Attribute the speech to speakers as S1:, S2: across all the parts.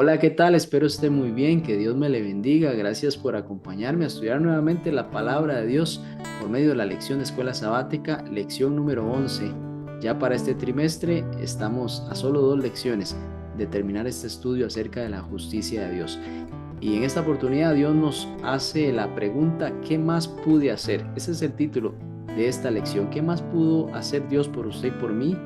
S1: Hola, ¿qué tal? Espero esté muy bien, que Dios me le bendiga. Gracias por acompañarme a estudiar nuevamente la palabra de Dios por medio de la lección de escuela sabática, lección número 11. Ya para este trimestre estamos a solo dos lecciones de terminar este estudio acerca de la justicia de Dios. Y en esta oportunidad Dios nos hace la pregunta, ¿qué más pude hacer? Ese es el título de esta lección. ¿Qué más pudo hacer Dios por usted y por mí?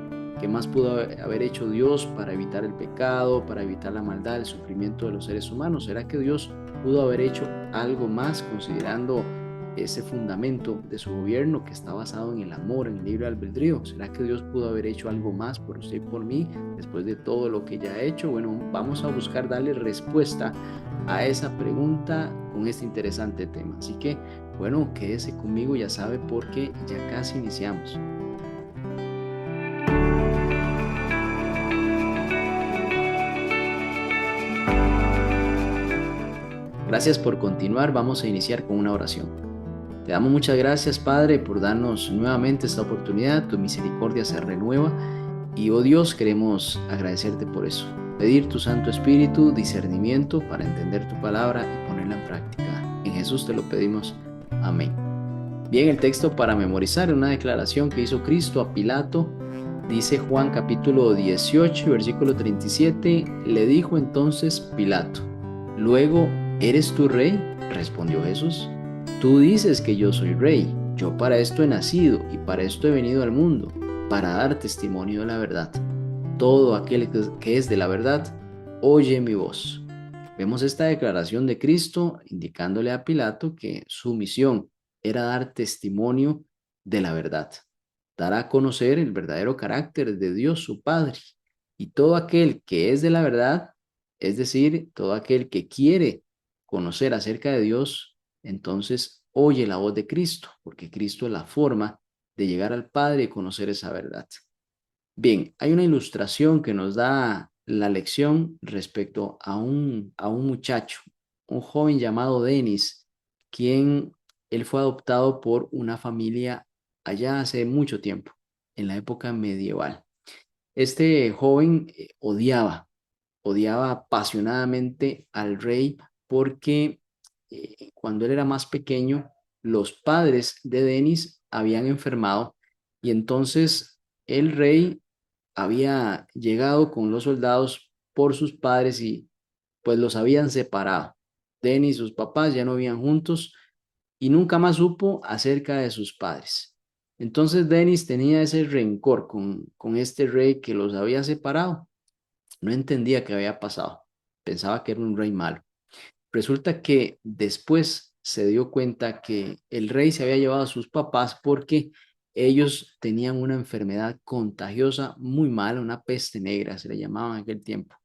S1: ¿Qué más pudo haber hecho Dios para evitar el pecado, para evitar la maldad, el sufrimiento de los seres humanos? ¿Será que Dios pudo haber hecho algo más considerando ese fundamento de su gobierno que está basado en el amor, en el libre albedrío? ¿Será que Dios pudo haber hecho algo más por usted y por mí después de todo lo que ya ha hecho? Bueno, vamos a buscar darle respuesta a esa pregunta con este interesante tema. Así que, bueno, quédese conmigo, ya sabe, porque ya casi iniciamos. Gracias por continuar. Vamos a iniciar con una oración. Te damos muchas gracias, Padre, por darnos nuevamente esta oportunidad. Tu misericordia se renueva y, oh Dios, queremos agradecerte por eso. Pedir tu Santo Espíritu, discernimiento para entender tu palabra y ponerla en práctica. En Jesús te lo pedimos. Amén. Bien, el texto para memorizar, una declaración que hizo Cristo a Pilato. Dice Juan capítulo 18, versículo 37, le dijo entonces Pilato, luego, ¿eres tú rey? Respondió Jesús, tú dices que yo soy rey, yo para esto he nacido y para esto he venido al mundo, para dar testimonio de la verdad. Todo aquel que es de la verdad, oye mi voz. Vemos esta declaración de Cristo indicándole a Pilato que su misión era dar testimonio de la verdad, dar a conocer el verdadero carácter de Dios su Padre. Y todo aquel que es de la verdad, es decir, todo aquel que quiere conocer acerca de Dios, entonces oye la voz de Cristo, porque Cristo es la forma de llegar al Padre y conocer esa verdad. Bien, hay una ilustración que nos da la lección respecto a un muchacho, un joven llamado Denis, quien él fue adoptado por una familia allá hace mucho tiempo, en la época medieval. Este joven odiaba apasionadamente al rey porque cuando él era más pequeño, los padres de Denis habían enfermado y entonces el rey había llegado con los soldados por sus padres y pues los habían separado. Denis y sus papás ya no vivían juntos y nunca más supo acerca de sus padres. Entonces Denis tenía ese rencor con este rey que los había separado. No entendía qué había pasado. Pensaba que era un rey malo. Resulta que después se dio cuenta que el rey se había llevado a sus papás porque ellos tenían una enfermedad contagiosa muy mala, una peste negra, se le llamaba en aquel tiempo.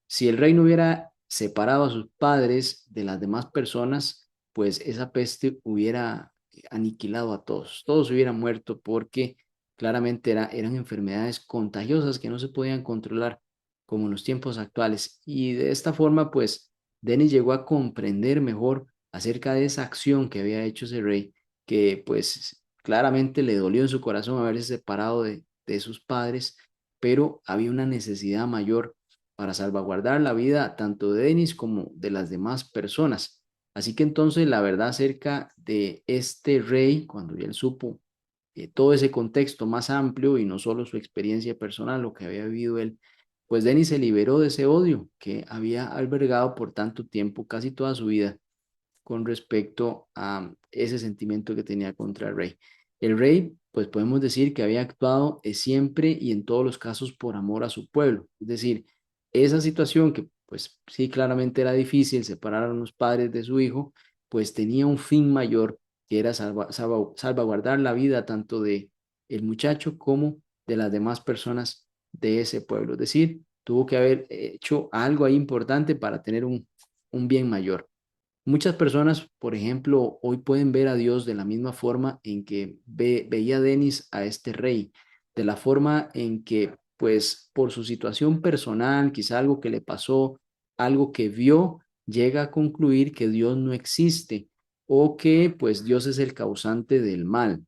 S1: Si el rey no hubiera separado a sus padres de las demás personas, pues esa peste hubiera aniquilado a todos. Todos hubieran muerto porque claramente eran enfermedades contagiosas que no se podían controlar como en los tiempos actuales. Y de esta forma, pues, Denis llegó a comprender mejor acerca de esa acción que había hecho ese rey, que pues claramente le dolió en su corazón haberse separado de sus padres, pero había una necesidad mayor para salvaguardar la vida tanto de Denis como de las demás personas. Así que entonces la verdad acerca de este rey, cuando ya él supo todo ese contexto más amplio y no solo su experiencia personal, lo que había vivido él, pues Denis se liberó de ese odio que había albergado por tanto tiempo, casi toda su vida, con respecto a ese sentimiento que tenía contra el rey. El rey, pues podemos decir que había actuado siempre y en todos los casos por amor a su pueblo. Es decir, esa situación que pues sí claramente era difícil, separar a los padres de su hijo, pues tenía un fin mayor que era salvaguardar la vida tanto de el muchacho como de las demás personas de ese pueblo. Es decir, tuvo que haber hecho algo ahí importante para tener un bien mayor. Muchas personas, por ejemplo, hoy pueden ver a Dios de la misma forma en que veía Denis a este rey, de la forma en que, pues, por su situación personal, quizá algo que le pasó, algo que vio, llega a concluir que Dios no existe o que, pues, Dios es el causante del mal,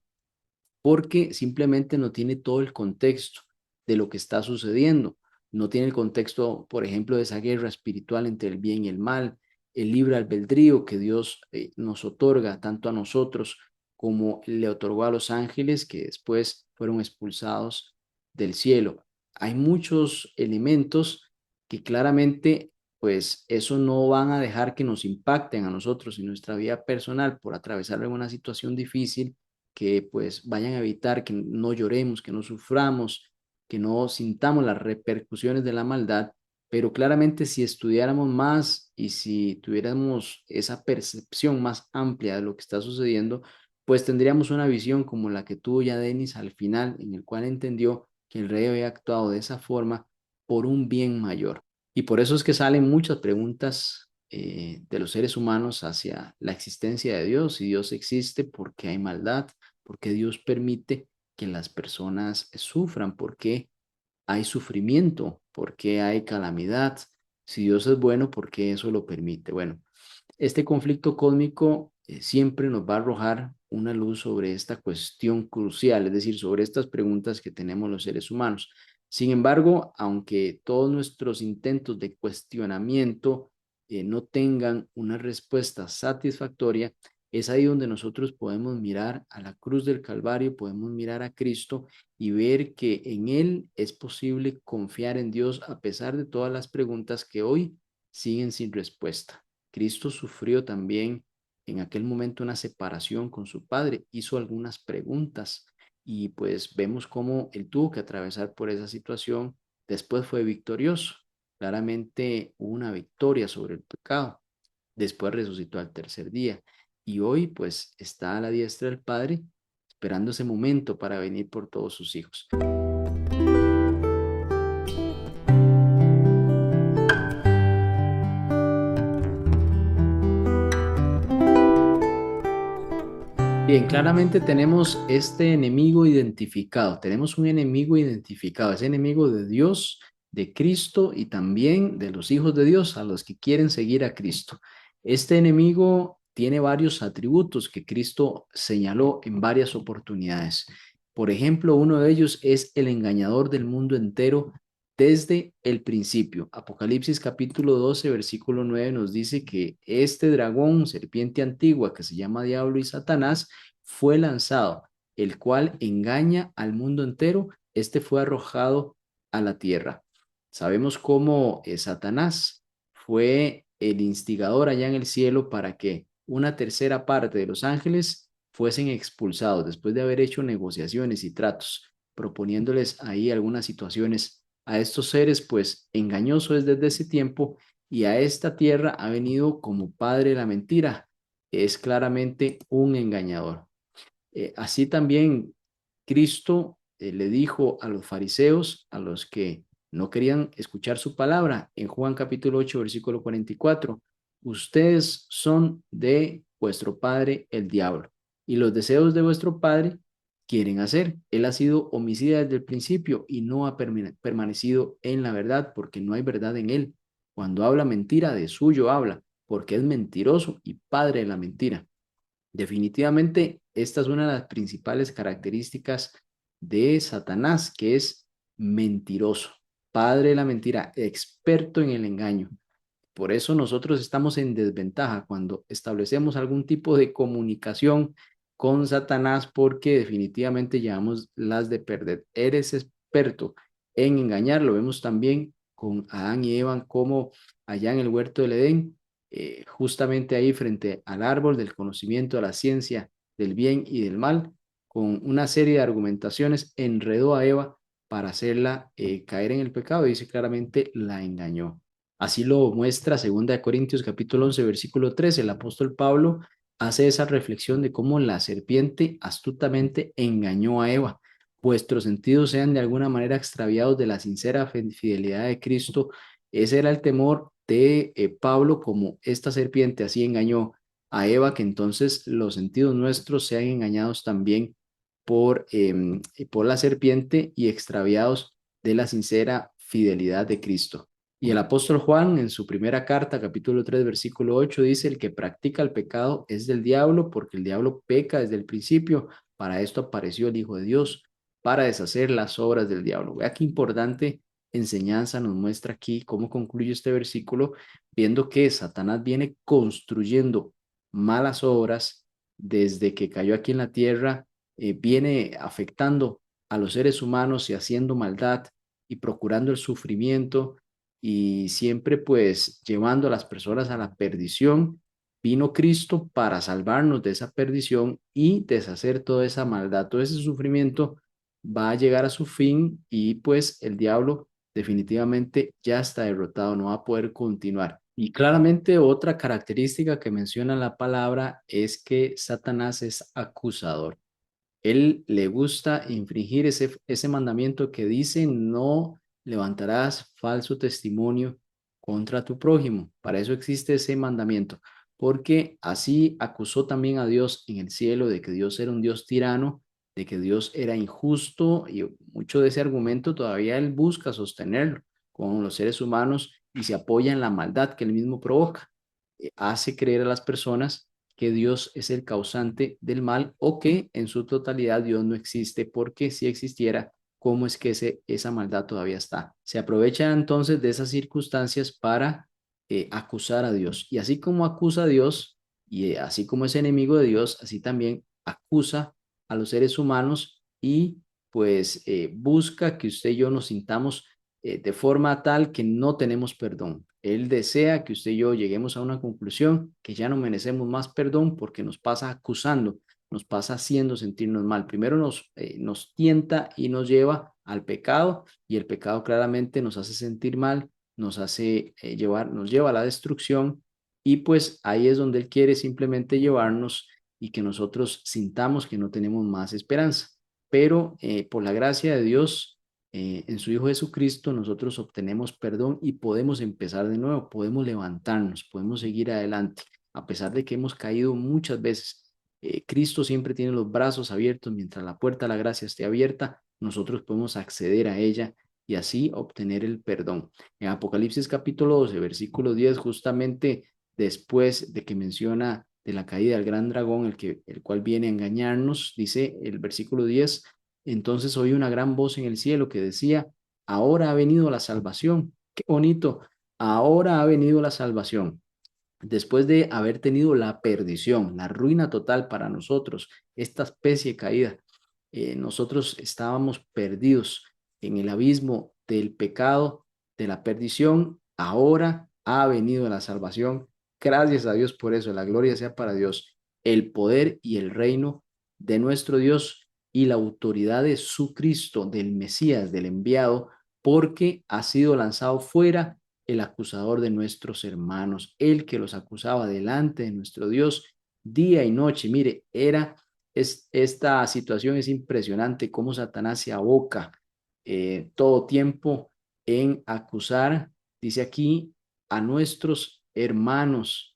S1: porque simplemente no tiene todo el contexto de lo que está sucediendo. no tiene el contexto, por ejemplo, de esa guerra espiritual entre el bien y el mal, el libre albedrío que Dios nos otorga tanto a nosotros como le otorgó a los ángeles que después fueron expulsados del cielo. Hay muchos elementos que claramente, pues eso no van a dejar que nos impacten a nosotros en nuestra vida personal por atravesar alguna situación difícil, que pues vayan a evitar que no lloremos, que no suframos, que no sintamos las repercusiones de la maldad, pero claramente si estudiáramos más y si tuviéramos esa percepción más amplia de lo que está sucediendo, pues tendríamos una visión como la que tuvo ya Denis al final, en el cual entendió que el rey había actuado de esa forma por un bien mayor. Y por eso es que salen muchas preguntas de los seres humanos hacia la existencia de Dios, si Dios existe, por qué hay maldad, por qué Dios permite que las personas sufran, por qué hay sufrimiento, por qué hay calamidad, si Dios es bueno, por qué eso lo permite. Bueno, este conflicto cósmico siempre nos va a arrojar una luz sobre esta cuestión crucial, es decir, sobre estas preguntas que tenemos los seres humanos. Sin embargo, aunque todos nuestros intentos de cuestionamiento no tengan una respuesta satisfactoria, es ahí donde nosotros podemos mirar a la cruz del Calvario, podemos mirar a Cristo y ver que en Él es posible confiar en Dios a pesar de todas las preguntas que hoy siguen sin respuesta. Cristo sufrió también en aquel momento una separación con su padre, hizo algunas preguntas y pues vemos cómo él tuvo que atravesar por esa situación, después fue victorioso, claramente hubo una victoria sobre el pecado, después resucitó al tercer día y hoy pues está a la diestra del Padre esperando ese momento para venir por todos sus hijos. Bien, claramente tenemos este enemigo identificado. Tenemos un enemigo identificado, ese enemigo de Dios, de Cristo y también de los hijos de Dios, a los que quieren seguir a Cristo. Este enemigo tiene varios atributos que Cristo señaló en varias oportunidades. Por ejemplo, uno de ellos es el engañador del mundo entero desde el principio. Apocalipsis capítulo 12, versículo 9 nos dice que este dragón, serpiente antigua que se llama Diablo y Satanás, fue lanzado, el cual engaña al mundo entero. Este fue arrojado a la tierra. Sabemos cómo Satanás fue el instigador allá en el cielo para que una tercera parte de los ángeles fuesen expulsados después de haber hecho negociaciones y tratos, proponiéndoles ahí algunas situaciones a estos seres, pues engañoso es desde ese tiempo y a esta tierra ha venido como padre de la mentira. Es claramente un engañador. Así también Cristo le dijo a los fariseos, a los que no querían escuchar su palabra, en Juan capítulo 8, versículo 44, ustedes son de vuestro padre el diablo y los deseos de vuestro padre quieren hacer. Él ha sido homicida desde el principio y no ha permanecido en la verdad porque no hay verdad en él. Cuando habla mentira, de suyo habla, porque es mentiroso y padre de la mentira. Definitivamente, esta es una de las principales características de Satanás, que es mentiroso, padre de la mentira, experto en el engaño. Por eso nosotros estamos en desventaja cuando establecemos algún tipo de comunicación con Satanás, porque definitivamente llevamos las de perder. Eres experto en engañar. Lo vemos también con Adán y Eva, como allá en el huerto del Edén, justamente ahí frente al árbol del conocimiento de la ciencia del bien y del mal, con una serie de argumentaciones, enredó a Eva para hacerla caer en el pecado. Dice claramente, la engañó. Así lo muestra 2 Corintios capítulo 11, versículo 13. El apóstol Pablo hace esa reflexión de cómo la serpiente astutamente engañó a Eva. Vuestros sentidos sean de alguna manera extraviados de la sincera fidelidad de Cristo. Ese era el temor de Pablo, como esta serpiente así engañó a Eva, que entonces los sentidos nuestros sean engañados también por la serpiente y extraviados de la sincera fidelidad de Cristo. Y el apóstol Juan en su primera carta, capítulo 3 versículo 8 dice, el que practica el pecado es del diablo, porque el diablo peca desde el principio. Para esto apareció el Hijo de Dios, para deshacer las obras del diablo. Vea qué importante enseñanza nos muestra aquí cómo concluye este versículo, viendo que Satanás viene construyendo malas obras desde que cayó aquí en la tierra, viene afectando a los seres humanos y haciendo maldad y procurando el sufrimiento y siempre pues llevando a las personas a la perdición. Vino Cristo para salvarnos de esa perdición y deshacer toda esa maldad, todo ese sufrimiento va a llegar a su fin y pues el diablo definitivamente ya está derrotado, no va a poder continuar. Y claramente otra característica que menciona la palabra es que Satanás es acusador. Él le gusta infringir ese mandamiento que dice no levantarás falso testimonio contra tu prójimo. Para eso existe ese mandamiento, porque así acusó también a Dios en el cielo de que Dios era un Dios tirano, de que Dios era injusto y mucho de ese argumento todavía él busca sostenerlo con los seres humanos y se apoya en la maldad que él mismo provoca. Hace creer a las personas que Dios es el causante del mal o que en su totalidad Dios no existe, porque si existiera, ¿cómo es que esa maldad todavía está? Se aprovecha entonces de esas circunstancias para acusar a Dios. Y así como acusa a Dios y así como es enemigo de Dios, así también acusa a los seres humanos y pues busca que usted y yo nos sintamos de forma tal que no tenemos perdón. Él desea que usted y yo lleguemos a una conclusión que ya no merecemos más perdón porque nos pasa acusando, nos pasa haciendo sentirnos mal. Primero nos tienta y nos lleva al pecado y el pecado claramente nos hace sentir mal, nos hace nos lleva a la destrucción y pues ahí es donde Él quiere simplemente llevarnos y que nosotros sintamos que no tenemos más esperanza. Pero por la gracia de Dios, en su Hijo Jesucristo nosotros obtenemos perdón y podemos empezar de nuevo, podemos levantarnos, podemos seguir adelante, a pesar de que hemos caído muchas veces. Cristo siempre tiene los brazos abiertos, mientras la puerta a la gracia esté abierta, nosotros podemos acceder a ella y así obtener el perdón. En Apocalipsis capítulo 12, versículo 10, justamente después de que menciona de la caída del gran dragón, el cual viene a engañarnos, dice el versículo 10, entonces oí una gran voz en el cielo que decía, ahora ha venido la salvación. Qué bonito, ahora ha venido la salvación. Después de haber tenido la perdición, la ruina total para nosotros, esta especie caída, nosotros estábamos perdidos en el abismo del pecado, de la perdición. Ahora ha venido la salvación. Gracias a Dios por eso. La gloria sea para Dios. El poder y el reino de nuestro Dios y la autoridad de su Cristo, del Mesías, del enviado, porque ha sido lanzado fuera el acusador de nuestros hermanos, el que los acusaba delante de nuestro Dios día y noche. Mire, esta situación es impresionante, cómo Satanás se aboca todo tiempo en acusar, dice aquí, a nuestros hermanos.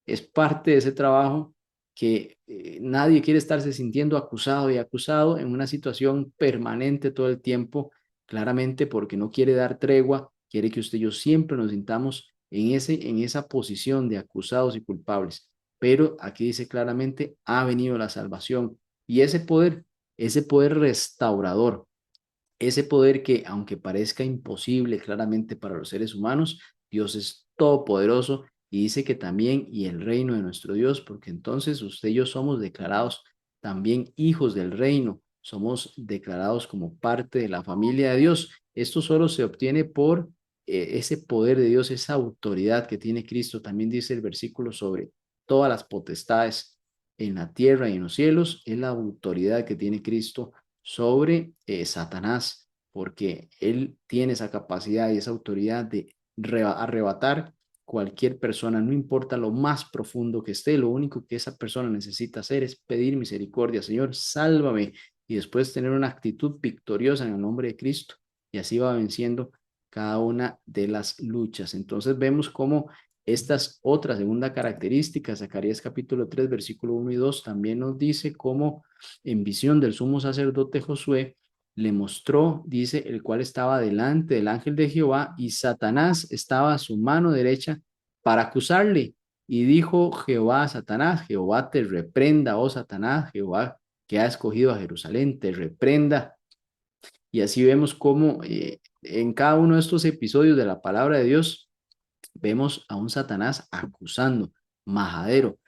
S1: Es parte de ese trabajo que nadie quiere estarse sintiendo acusado y acusado en una situación permanente todo el tiempo, claramente porque no quiere dar tregua, quiere que usted y yo siempre nos sintamos en esa posición de acusados y culpables. Pero aquí dice claramente, ha venido la salvación y ese poder restaurador, ese poder que aunque parezca imposible claramente para los seres humanos, Dios es todopoderoso y dice que también y el reino de nuestro Dios, porque entonces usted y yo somos declarados también hijos del reino, somos declarados como parte de la familia de Dios. Esto solo se obtiene por ese poder de Dios, esa autoridad que tiene Cristo. También dice el versículo sobre todas las potestades en la tierra y en los cielos, es la autoridad que tiene Cristo sobre Satanás, porque él tiene esa capacidad y esa autoridad de arrebatar cualquier persona, no importa lo más profundo que esté, lo único que esa persona necesita hacer es pedir misericordia, Señor, sálvame, y después tener una actitud victoriosa en el nombre de Cristo, y así va venciendo cada una de las luchas. Entonces vemos cómo esta es otra segunda característica. Zacarías capítulo 3 versículo 1 y 2 también nos dice cómo en visión del sumo sacerdote Josué le mostró, dice, el cual estaba delante del ángel de Jehová y Satanás estaba a su mano derecha para acusarle. Y dijo Jehová a Satanás, Jehová te reprenda, oh Satanás, Jehová que ha escogido a Jerusalén, te reprenda. Y así vemos cómo En cada uno de estos episodios de la palabra de Dios, vemos a un Satanás acusando, majadero.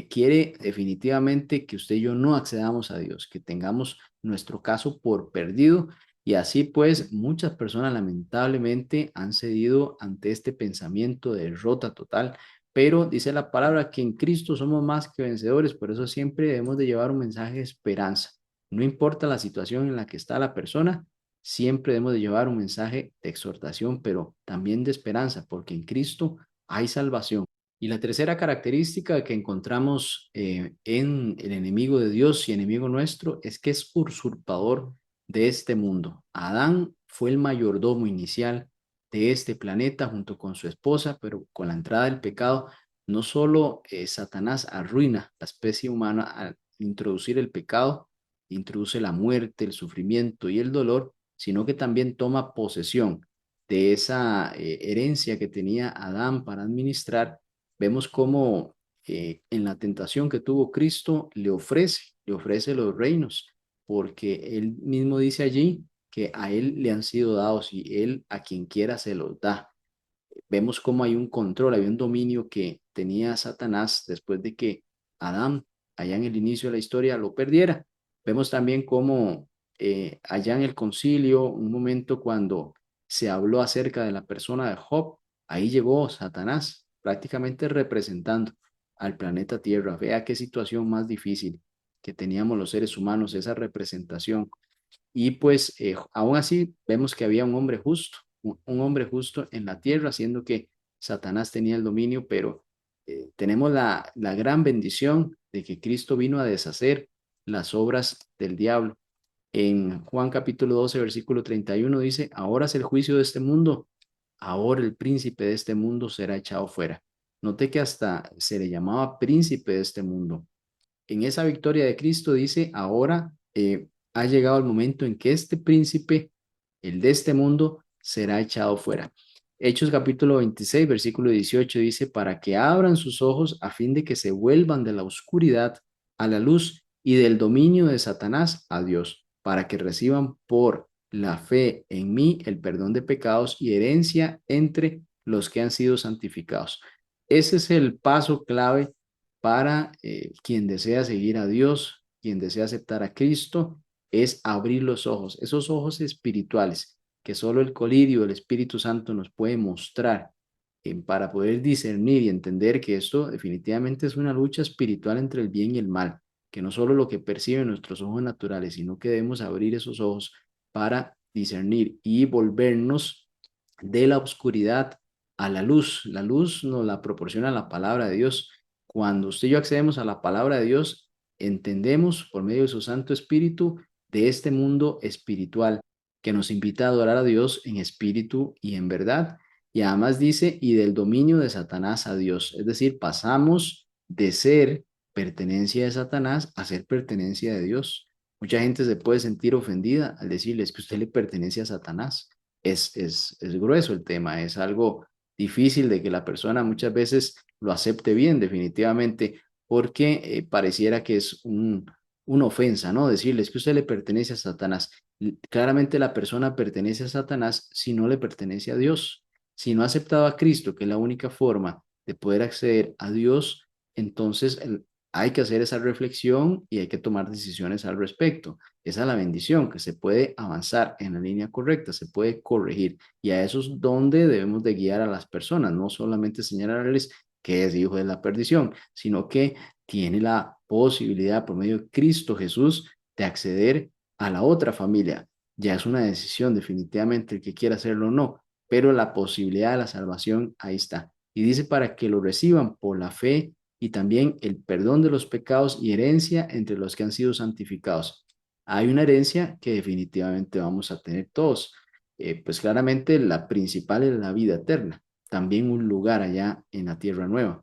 S1: Quiere definitivamente que usted y yo no accedamos a Dios, que tengamos nuestro caso por perdido. Y así pues, muchas personas lamentablemente han cedido ante este pensamiento de derrota total. Pero dice la palabra que en Cristo somos más que vencedores, por eso siempre debemos de llevar un mensaje de esperanza. No importa la situación en la que está la persona, siempre debemos de llevar un mensaje de exhortación, pero también de esperanza, porque en Cristo hay salvación. Y la tercera característica que encontramos en el enemigo de Dios y enemigo nuestro es que es usurpador de este mundo. Adán fue el mayordomo inicial de este planeta junto con su esposa, pero con la entrada del pecado, no solo Satanás arruina la especie humana al introducir el pecado, introduce la muerte, el sufrimiento y el dolor, sino que también toma posesión de esa herencia que tenía Adán para administrar. Vemos cómo en la tentación que tuvo Cristo le ofrece los reinos, porque él mismo dice allí que a él le han sido dados y él a quien quiera se los da. Vemos cómo hay un control, hay un dominio que tenía Satanás después de que Adán, allá en el inicio de la historia, lo perdiera. Vemos también cómo allá en el concilio, un momento cuando se habló acerca de la persona de Job, ahí llegó Satanás, prácticamente representando al planeta Tierra. Vea qué situación más difícil que teníamos los seres humanos, esa representación. Y pues aún así vemos que había un hombre justo, un hombre justo en la tierra, haciendo que Satanás tenía el dominio, pero tenemos la gran bendición de que Cristo vino a deshacer las obras del diablo. En Juan capítulo 12, versículo 31 dice, ahora es el juicio de este mundo, ahora el príncipe de este mundo será echado fuera. Note que hasta se le llamaba príncipe de este mundo. En esa victoria de Cristo dice, ahora ha llegado el momento en que este príncipe, el de este mundo, será echado fuera. Hechos capítulo 26, versículo 18 dice, para que abran sus ojos a fin de que se vuelvan de la oscuridad a la luz y del dominio de Satanás a Dios, para que reciban por la fe en mí el perdón de pecados y herencia entre los que han sido santificados. Ese es el paso clave para quien desea seguir a Dios, quien desea aceptar a Cristo, es abrir los ojos, esos ojos espirituales que solo el colirio, el Espíritu Santo nos puede mostrar para poder discernir y entender que esto definitivamente es una lucha espiritual entre el bien y el mal, que no solo lo que perciben nuestros ojos naturales, sino que debemos abrir esos ojos para discernir y volvernos de la oscuridad a la luz. La luz nos la proporciona la palabra de Dios. Cuando usted y yo accedemos a la palabra de Dios, entendemos por medio de su Santo Espíritu de este mundo espiritual que nos invita a adorar a Dios en espíritu y en verdad. Y además dice, y del dominio de Satanás a Dios. Es decir, pasamos de ser pertenencia de Satanás a ser pertenencia de Dios. Mucha gente se puede sentir ofendida al decirles que usted le pertenece a Satanás. Es grueso el tema, es algo difícil de que la persona muchas veces lo acepte bien, definitivamente, porque pareciera que es una ofensa, ¿no? Decirles que usted le pertenece a Satanás. Claramente la persona pertenece a Satanás si no le pertenece a Dios. Si no ha aceptado a Cristo, que es la única forma de poder acceder a Dios, entonces hay que hacer esa reflexión y hay que tomar decisiones al respecto. Esa es la bendición, que se puede avanzar en la línea correcta, se puede corregir. Y a eso es donde debemos de guiar a las personas, no solamente señalarles que es hijo de la perdición, sino que tiene la posibilidad por medio de Cristo Jesús de acceder a la otra familia. Ya es una decisión definitivamente el que quiera hacerlo o no, pero la posibilidad de la salvación ahí está. Y dice para que lo reciban por la fe y también el perdón de los pecados y herencia entre los que han sido santificados. Hay una herencia que definitivamente vamos a tener todos. Pues claramente la principal es la vida eterna, también un lugar allá en la tierra nueva.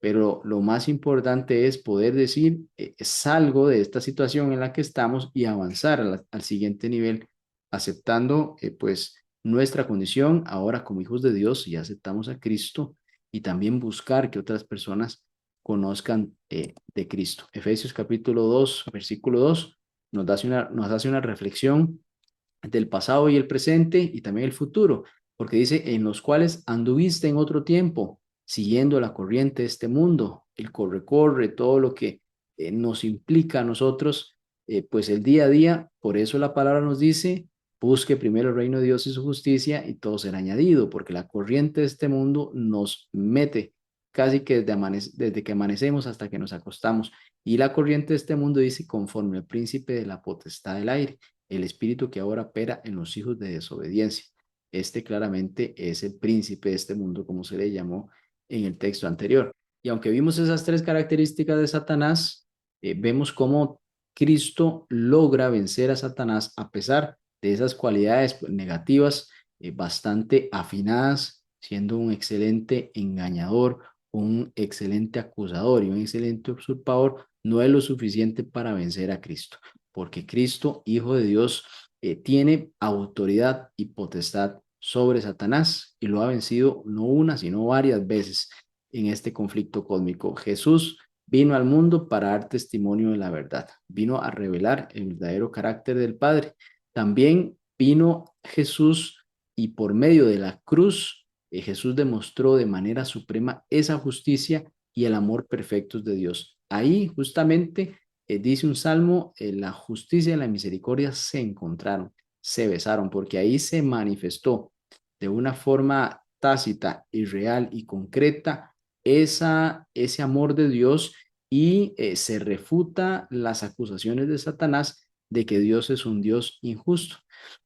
S1: Pero lo más importante es poder decir, salgo de esta situación en la que estamos y avanzar al siguiente nivel, aceptando pues nuestra condición ahora como hijos de Dios y aceptamos a Cristo y también buscar que otras personas conozcan de Cristo. Efesios capítulo 2, versículo 2 nos hace una reflexión del pasado y el presente y también el futuro, porque dice, en los cuales anduviste en otro tiempo, siguiendo la corriente de este mundo, el corre-corre, todo lo que nos implica a nosotros, pues el día a día, por eso la palabra nos dice, busque primero el reino de Dios y su justicia y todo será añadido, porque la corriente de este mundo nos mete casi que desde que amanecemos hasta que nos acostamos. Y la corriente de este mundo dice, conforme al príncipe de la potestad del aire, el espíritu que ahora opera en los hijos de desobediencia. Este claramente es el príncipe de este mundo, como se le llamó en el texto anterior. Y aunque vimos esas tres características de Satanás, vemos cómo Cristo logra vencer a Satanás a pesar de esas cualidades pues, negativas bastante afinadas, siendo un excelente engañador, un excelente acusador y un excelente usurpador, no es lo suficiente para vencer a Cristo, porque Cristo, Hijo de Dios, tiene autoridad y potestad sobre Satanás y lo ha vencido no una, sino varias veces en este conflicto cósmico. Jesús vino al mundo para dar testimonio de la verdad, vino a revelar el verdadero carácter del Padre. También vino Jesús y por medio de la cruz, Jesús demostró de manera suprema esa justicia y el amor perfectos de Dios. Ahí justamente dice un salmo, la justicia y la misericordia se encontraron, se besaron, porque ahí se manifestó de una forma tácita y real y concreta ese amor de Dios y se refuta las acusaciones de Satanás de que Dios es un Dios injusto.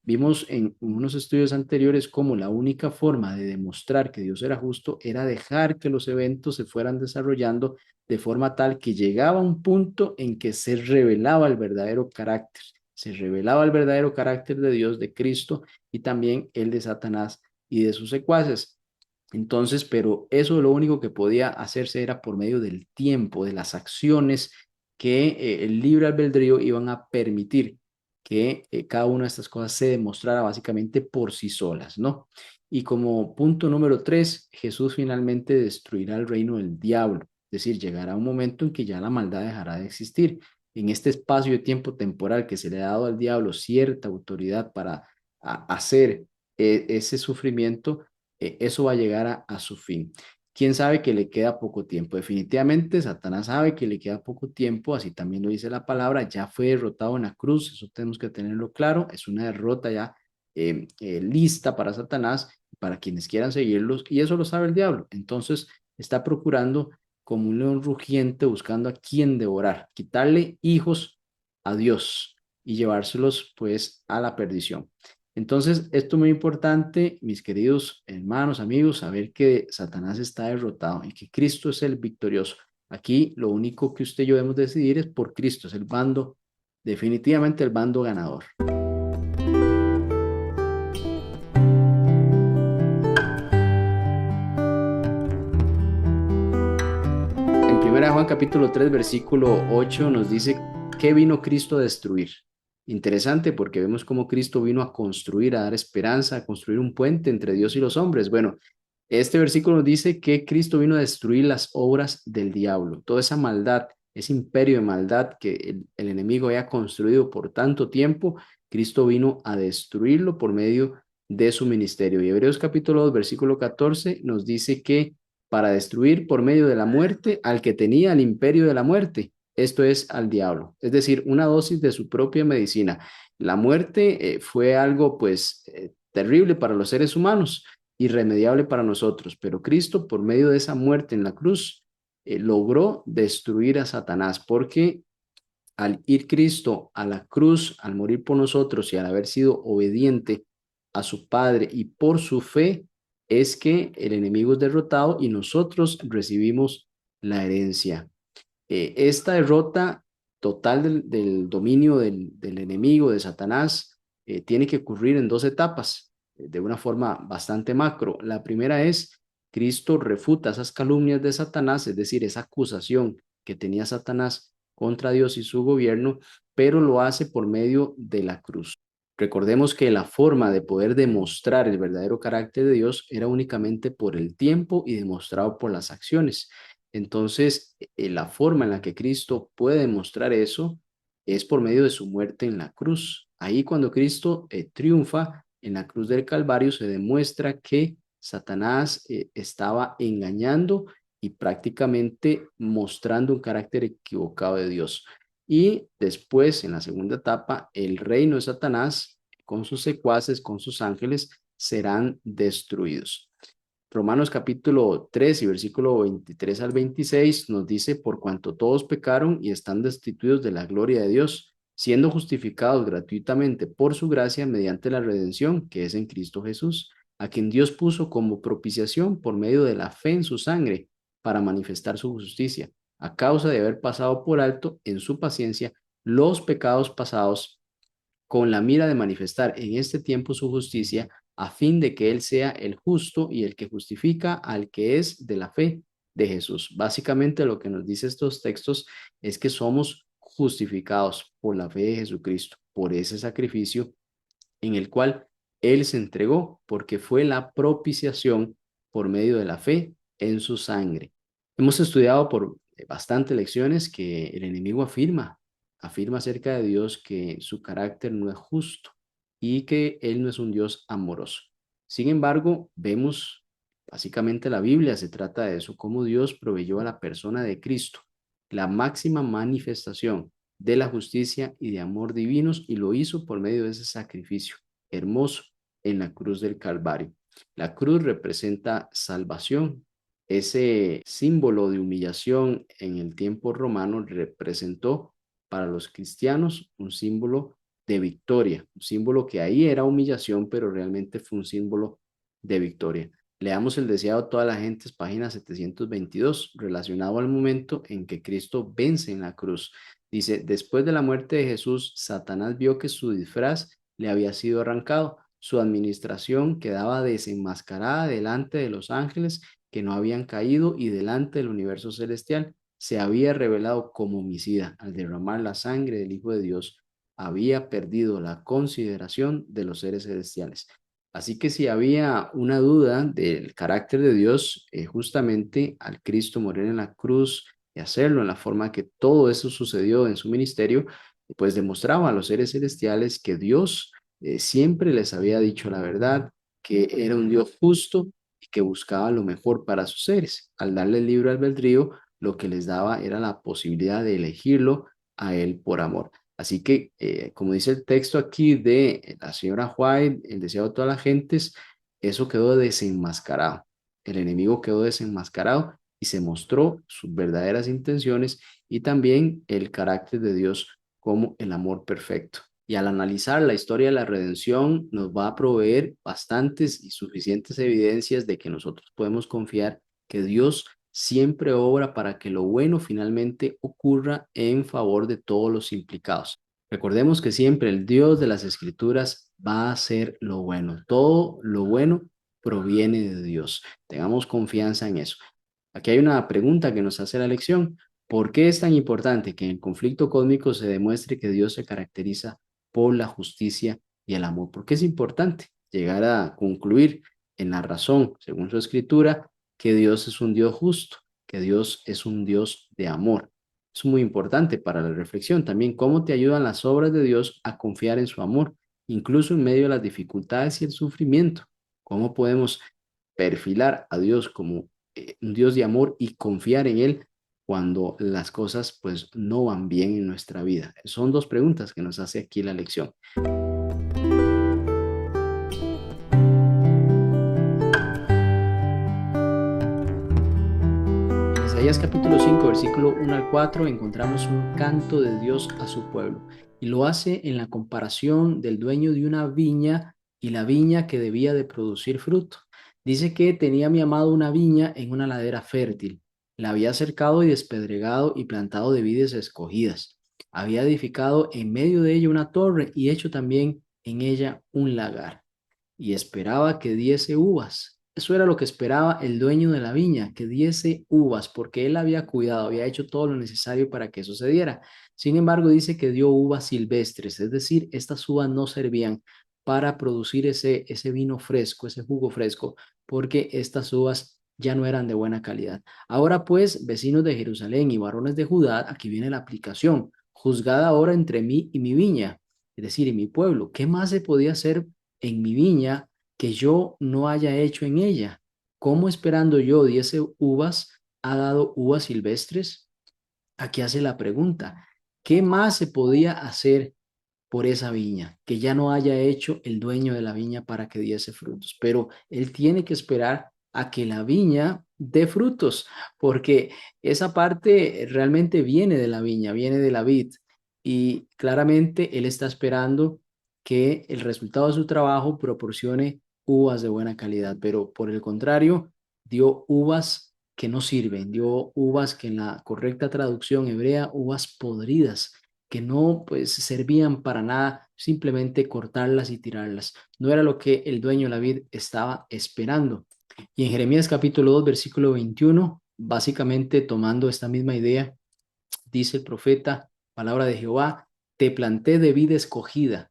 S1: Vimos en unos estudios anteriores cómo la única forma de demostrar que Dios era justo era dejar que los eventos se fueran desarrollando de forma tal que llegaba un punto en que se revelaba el verdadero carácter, se revelaba el verdadero carácter de Dios, de Cristo y también el de Satanás y de sus secuaces. Entonces, pero eso lo único que podía hacerse era por medio del tiempo, de las acciones que el libre albedrío iban a permitir que cada una de estas cosas se demostrara básicamente por sí solas, ¿no? Y como punto número tres, Jesús finalmente destruirá el reino del diablo, es decir, llegará un momento en que ya la maldad dejará de existir. En este espacio de tiempo temporal que se le ha dado al diablo cierta autoridad para hacer ese sufrimiento, eso va a llegar a su fin. ¿Quién sabe que le queda poco tiempo? Definitivamente Satanás sabe que le queda poco tiempo, así también lo dice la palabra, ya fue derrotado en la cruz, eso tenemos que tenerlo claro, es una derrota ya lista para Satanás, para quienes quieran seguirlos, y eso lo sabe el diablo. Entonces está procurando como un león rugiente buscando a quien devorar, quitarle hijos a Dios y llevárselos pues a la perdición. Entonces, esto es muy importante, mis queridos hermanos, amigos, saber que Satanás está derrotado y que Cristo es el victorioso. Aquí lo único que usted y yo debemos decidir es por Cristo, es el bando, definitivamente el bando ganador. En 1 Juan capítulo 3 versículo 8 nos dice, ¿qué vino Cristo a destruir? Interesante porque vemos cómo Cristo vino a construir, a dar esperanza, a construir un puente entre Dios y los hombres. Bueno, este versículo nos dice que Cristo vino a destruir las obras del diablo, toda esa maldad, ese imperio de maldad que el enemigo había construido por tanto tiempo, Cristo vino a destruirlo por medio de su ministerio. Y Hebreos capítulo 2, versículo 14 nos dice que para destruir por medio de la muerte al que tenía el imperio de la muerte, esto es al diablo, es decir, una dosis de su propia medicina. La muerte fue algo pues terrible para los seres humanos, irremediable para nosotros, pero Cristo por medio de esa muerte en la cruz logró destruir a Satanás, porque al ir Cristo a la cruz, al morir por nosotros y al haber sido obediente a su Padre y por su fe, es que el enemigo es derrotado y nosotros recibimos la herencia. Esta derrota total del dominio del enemigo, de Satanás, tiene que ocurrir en dos etapas, de una forma bastante macro. La primera es, Cristo refuta esas calumnias de Satanás, es decir, esa acusación que tenía Satanás contra Dios y su gobierno, pero lo hace por medio de la cruz. Recordemos que la forma de poder demostrar el verdadero carácter de Dios era únicamente por el tiempo y demostrado por las acciones. Entonces, la forma en la que Cristo puede demostrar eso es por medio de su muerte en la cruz. Ahí cuando Cristo triunfa en la cruz del Calvario se demuestra que Satanás estaba engañando y prácticamente mostrando un carácter equivocado de Dios. Y después, en la segunda etapa, el reino de Satanás, con sus secuaces, con sus ángeles, serán destruidos. Romanos capítulo 3 y versículo 23 al 26 nos dice, por cuanto todos pecaron y están destituidos de la gloria de Dios, siendo justificados gratuitamente por su gracia mediante la redención que es en Cristo Jesús, a quien Dios puso como propiciación por medio de la fe en su sangre para manifestar su justicia, a causa de haber pasado por alto en su paciencia los pecados pasados con la mira de manifestar en este tiempo su justicia, a fin de que Él sea el justo y el que justifica al que es de la fe de Jesús. Básicamente lo que nos dice estos textos es que somos justificados por la fe de Jesucristo, por ese sacrificio en el cual Él se entregó, porque fue la propiciación por medio de la fe en su sangre. Hemos estudiado por bastantes lecciones que el enemigo afirma acerca de Dios que su carácter no es justo y que Él no es un Dios amoroso. Sin embargo, vemos básicamente la Biblia se trata de eso, cómo Dios proveyó a la persona de Cristo, la máxima manifestación de la justicia y de amor divinos, y lo hizo por medio de ese sacrificio hermoso en la cruz del Calvario. La cruz representa salvación. Ese símbolo de humillación en el tiempo romano representó para los cristianos un símbolo de victoria, un símbolo que ahí era humillación, pero realmente fue un símbolo de victoria. Leamos el deseado de toda la gente, es página 722, relacionado al momento en que Cristo vence en la cruz. Dice, después de la muerte de Jesús, Satanás vio que su disfraz le había sido arrancado. Su administración quedaba desenmascarada delante de los ángeles que no habían caído y delante del universo celestial. Se había revelado como homicida al derramar la sangre del Hijo de Dios. Había perdido la consideración de los seres celestiales. Así que si había una duda del carácter de Dios, justamente al Cristo morir en la cruz y hacerlo en la forma que todo eso sucedió en su ministerio, pues demostraba a los seres celestiales que Dios siempre les había dicho la verdad, que era un Dios justo y que buscaba lo mejor para sus seres. Al darle el libre albedrío, lo que les daba era la posibilidad de elegirlo a Él por amor. Así que, como dice el texto aquí de la señora White, el deseo de todas las gentes, eso quedó desenmascarado. El enemigo quedó desenmascarado y se mostró sus verdaderas intenciones y también el carácter de Dios como el amor perfecto. Y al analizar la historia de la redención, nos va a proveer bastantes y suficientes evidencias de que nosotros podemos confiar que Dios siempre obra para que lo bueno finalmente ocurra en favor de todos los implicados. Recordemos que siempre el Dios de las Escrituras va a hacer lo bueno. Todo lo bueno proviene de Dios. Tengamos confianza en eso. Aquí hay una pregunta que nos hace la lección. ¿Por qué es tan importante que en el conflicto cósmico se demuestre que Dios se caracteriza por la justicia y el amor? ¿Por qué es importante llegar a concluir en la razón, según su escritura, que Dios es un Dios justo, que Dios es un Dios de amor? Es muy importante para la reflexión también cómo te ayudan las obras de Dios a confiar en su amor, incluso en medio de las dificultades y el sufrimiento. ¿Cómo podemos perfilar a Dios como un Dios de amor y confiar en Él cuando las cosas pues no van bien en nuestra vida? Son dos preguntas que nos hace aquí la lección. En Isaías capítulo 5, versículo 1 al 4, encontramos un canto de Dios a su pueblo y lo hace en la comparación del dueño de una viña y la viña que debía de producir fruto. Dice que tenía mi amado una viña en una ladera fértil, la había cercado y despedregado y plantado de vides escogidas. Había edificado en medio de ella una torre y hecho también en ella un lagar y esperaba que diese uvas. Eso era lo que esperaba el dueño de la viña, que diese uvas, porque él había cuidado, había hecho todo lo necesario para que eso se diera. Sin embargo, dice que dio uvas silvestres, es decir, estas uvas no servían para producir ese vino fresco, ese jugo fresco, porque estas uvas ya no eran de buena calidad. Ahora pues, vecinos de Jerusalén y varones de Judá, aquí viene la aplicación. Juzgad ahora entre mí y mi viña. es decir, en mi pueblo. ¿Qué más se podía hacer en mi viña que yo no haya hecho en ella? ¿Cómo esperando yo diese uvas, ha dado uvas silvestres? Aquí hace la pregunta, ¿qué más se podía hacer por esa viña que ya no haya hecho el dueño de la viña para que diese frutos? Pero él tiene que esperar a que la viña dé frutos, porque esa parte realmente viene de la viña, viene de la vid, y claramente él está esperando que el resultado de su trabajo proporcione uvas de buena calidad, pero por el contrario, dio uvas que no sirven, dio uvas que en la correcta traducción hebrea, uvas podridas, que no pues servían para nada, simplemente cortarlas y tirarlas. No era lo que el dueño de la vid estaba esperando. Y en Jeremías capítulo 2 versículo 21, básicamente tomando esta misma idea, dice el profeta, palabra de Jehová, te planté de vid escogida,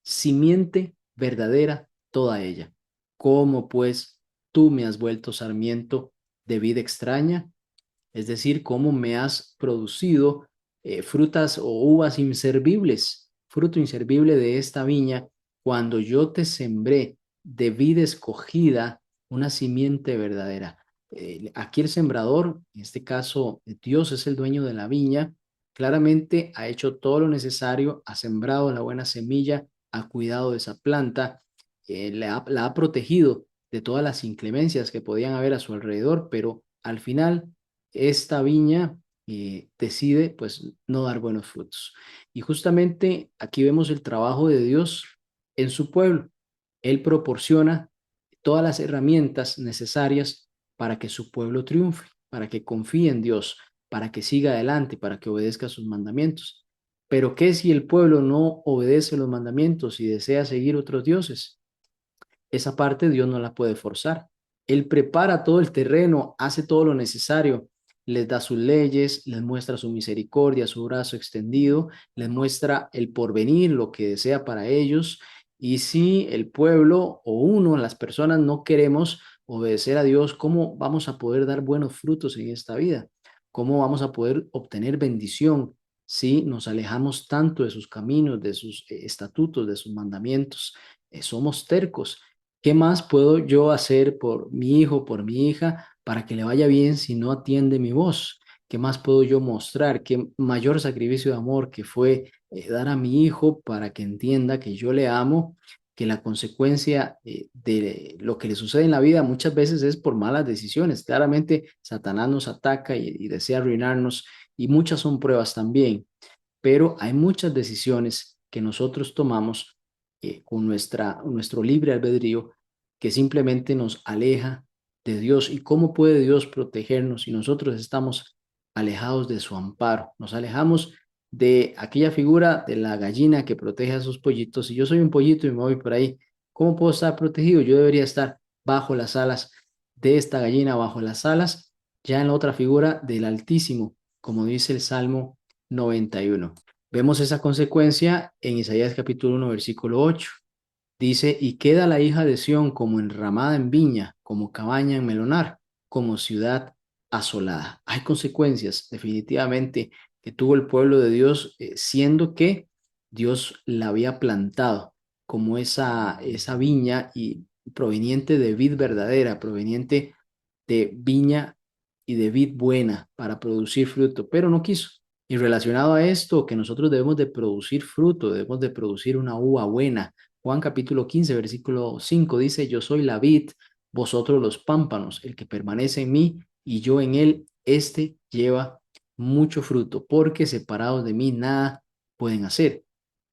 S1: simiente verdadera toda ella. ¿Cómo pues tú me has vuelto sarmiento de vid extraña? Es decir, cómo me has producido frutas o uvas inservibles, fruto inservible de esta viña, cuando yo te sembré de vid escogida, una simiente verdadera. Aquí el sembrador, en este caso Dios es el dueño de la viña, claramente ha hecho todo lo necesario, ha sembrado la buena semilla, ha cuidado de esa planta, la ha protegido de todas las inclemencias que podían haber a su alrededor, pero al final esta viña decide pues no dar buenos frutos. Y justamente aquí vemos el trabajo de Dios en su pueblo. Él proporciona todas las herramientas necesarias para que su pueblo triunfe, para que confíe en Dios, para que siga adelante, para que obedezca sus mandamientos. Pero ¿qué si el pueblo no obedece los mandamientos y desea seguir otros dioses? Esa parte Dios no la puede forzar. Él prepara todo el terreno, hace todo lo necesario, les da sus leyes, les muestra su misericordia, su brazo extendido, les muestra el porvenir, lo que desea para ellos. Y si el pueblo o uno, las personas no queremos obedecer a Dios, ¿cómo vamos a poder dar buenos frutos en esta vida? ¿Cómo vamos a poder obtener bendición si nos alejamos tanto de sus caminos, de sus estatutos, de sus mandamientos? Somos tercos. ¿Qué más puedo yo hacer por mi hijo, por mi hija, para que le vaya bien si no atiende mi voz? ¿Qué más puedo yo mostrar? ¿Qué mayor sacrificio de amor que fue dar a mi hijo para que entienda que yo le amo, que la consecuencia de lo que le sucede en la vida muchas veces es por malas decisiones? Claramente Satanás nos ataca y desea arruinarnos, y muchas son pruebas también, pero hay muchas decisiones que nosotros tomamos con nuestro libre albedrío que simplemente nos aleja de Dios. ¿Y cómo puede Dios protegernos si nosotros estamos alejados de su amparo? Nos alejamos de aquella figura de la gallina que protege a sus pollitos. Si yo soy un pollito y me voy por ahí, ¿cómo puedo estar protegido? Yo debería estar bajo las alas de esta gallina, bajo las alas, ya en la otra figura del Altísimo, como dice el Salmo 91. Vemos esa consecuencia en Isaías capítulo 1, versículo 8. Dice, y queda la hija de Sión como enramada en viña, como cabaña en melonar, como ciudad asolada. Hay consecuencias definitivamente que tuvo el pueblo de Dios, siendo que Dios la había plantado como esa viña y proveniente de vid verdadera, proveniente de viña y de vid buena para producir fruto, pero no quiso. Y relacionado a esto, que nosotros debemos de producir fruto, debemos de producir una uva buena. Juan capítulo 15 versículo 5 dice, yo soy la vid, vosotros los pámpanos, el que permanece en mí y yo en él, este lleva mucho fruto, porque separados de mí nada pueden hacer.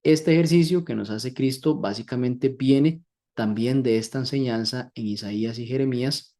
S1: Este ejercicio que nos hace Cristo básicamente viene también de esta enseñanza en Isaías y Jeremías.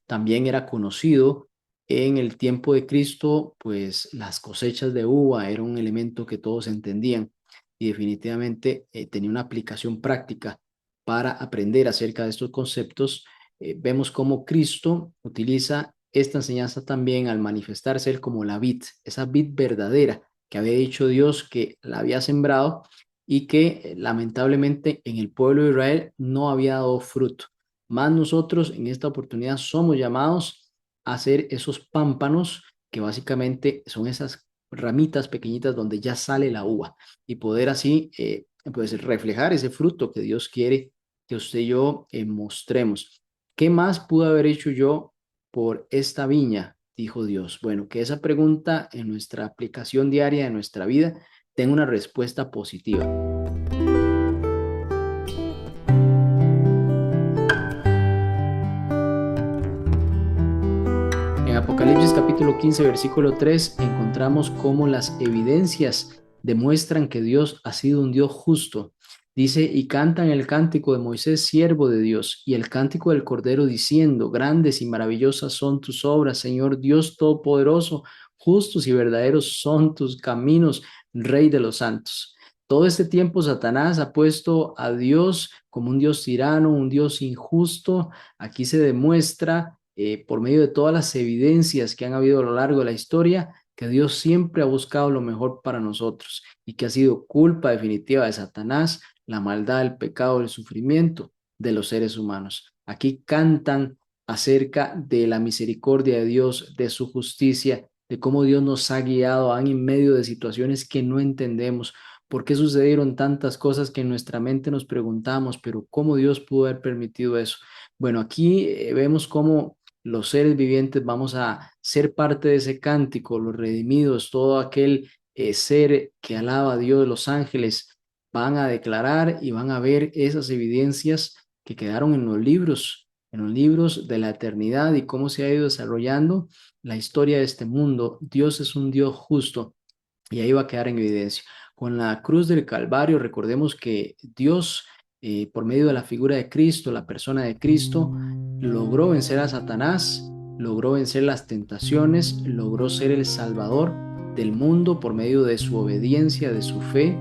S1: También era conocido en el tiempo de Cristo, pues las cosechas de uva era un elemento que todos entendían y definitivamente tenía una aplicación práctica para aprender acerca de estos conceptos. Vemos cómo Cristo utiliza esta enseñanza también al manifestarse él como la vid, esa vid verdadera que había dicho Dios que la había sembrado y que lamentablemente en el pueblo de Israel no había dado fruto. Más nosotros en esta oportunidad somos llamados a hacer esos pámpanos que básicamente son esas ramitas pequeñitas donde ya sale la uva y poder así pues reflejar ese fruto que Dios quiere que usted y yo mostremos. ¿Qué más pude haber hecho yo por esta viña? Dijo Dios. Bueno, que esa pregunta en nuestra aplicación diaria de nuestra vida tenga una respuesta positiva. En Apocalipsis capítulo 15, versículo 3, encontramos cómo las evidencias demuestran que Dios ha sido un Dios justo. Dice, y cantan el cántico de Moisés, siervo de Dios, y el cántico del Cordero diciendo, grandes y maravillosas son tus obras, Señor Dios Todopoderoso, justos y verdaderos son tus caminos, Rey de los santos. Todo este tiempo Satanás ha puesto a Dios como un Dios tirano, un Dios injusto. Aquí se demuestra por medio de todas las evidencias que han habido a lo largo de la historia, que Dios siempre ha buscado lo mejor para nosotros y que ha sido culpa definitiva de Satanás, la maldad, el pecado, el sufrimiento de los seres humanos. Aquí cantan acerca de la misericordia de Dios, de su justicia, de cómo Dios nos ha guiado aún en medio de situaciones que no entendemos. ¿Por qué sucedieron tantas cosas que en nuestra mente nos preguntamos, pero cómo Dios pudo haber permitido eso? Bueno, aquí vemos cómo los seres vivientes vamos a ser parte de ese cántico, los redimidos, todo aquel ser que alaba a Dios, los ángeles, van a declarar y van a ver esas evidencias que quedaron en los libros de la eternidad y cómo se ha ido desarrollando la historia de este mundo. Dios es un Dios justo y ahí va a quedar en evidencia. Con la cruz del Calvario, recordemos que Dios, por medio de la figura de Cristo, la persona de Cristo, logró vencer a Satanás, logró vencer las tentaciones, logró ser el Salvador del mundo por medio de su obediencia, de su fe.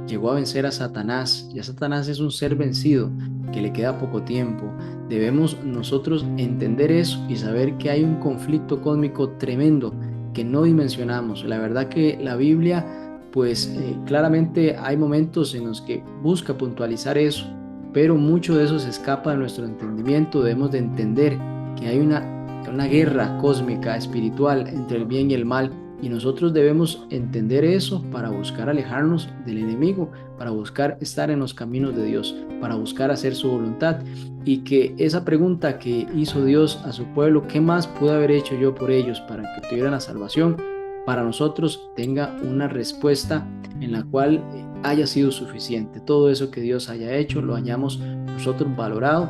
S1: Llegó a vencer a Satanás. Ya Satanás es un ser vencido, que le queda poco tiempo. Debemos nosotros entender eso y saber que hay un conflicto cósmico tremendo que no dimensionamos. La verdad que la Biblia, pues claramente hay momentos en los que busca puntualizar eso, pero mucho de eso se escapa de nuestro entendimiento. Debemos de entender que hay una guerra cósmica, espiritual, entre el bien y el mal, y nosotros debemos entender eso para buscar alejarnos del enemigo, para buscar estar en los caminos de Dios, para buscar hacer su voluntad. Y que esa pregunta que hizo Dios a su pueblo, ¿qué más pude haber hecho yo por ellos para que tuvieran la salvación? Para nosotros tenga una respuesta en la cual haya sido suficiente. Todo eso que Dios haya hecho, lo hayamos nosotros valorado,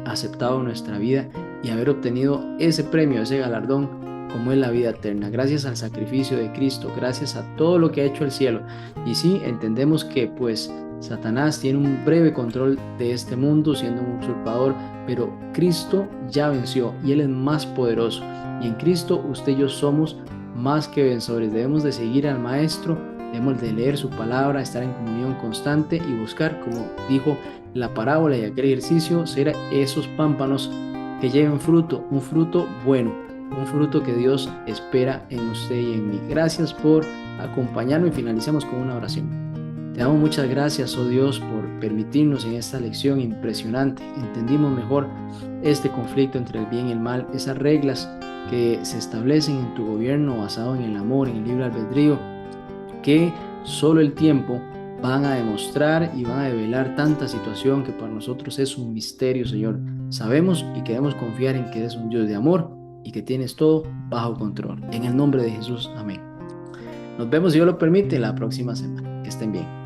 S1: aceptado en nuestra vida y haber obtenido ese premio, ese galardón, como es la vida eterna, gracias al sacrificio de Cristo, gracias a todo lo que ha hecho el cielo. Y sí, entendemos que pues Satanás tiene un breve control de este mundo, siendo un usurpador, pero Cristo ya venció y Él es más poderoso. Y en Cristo usted y yo somos más que vencedores. Debemos de seguir al Maestro, debemos de leer su palabra, estar en comunión constante y buscar, como dijo la parábola y aquel ejercicio, ser esos pámpanos que lleven fruto, un fruto bueno, un fruto que Dios espera en usted y en mí. Gracias por acompañarme y finalicemos con una oración. Te damos muchas gracias, oh Dios, por permitirnos en esta lección impresionante. Entendimos mejor este conflicto entre el bien y el mal, esas reglas que se establecen en tu gobierno basado en el amor, en el libre albedrío, que solo el tiempo van a demostrar y van a develar tanta situación que para nosotros es un misterio, Señor. Sabemos y queremos confiar en que eres un Dios de amor y que tienes todo bajo control. En el nombre de Jesús, amén. Nos vemos, si Dios lo permite, la próxima semana. Que estén bien.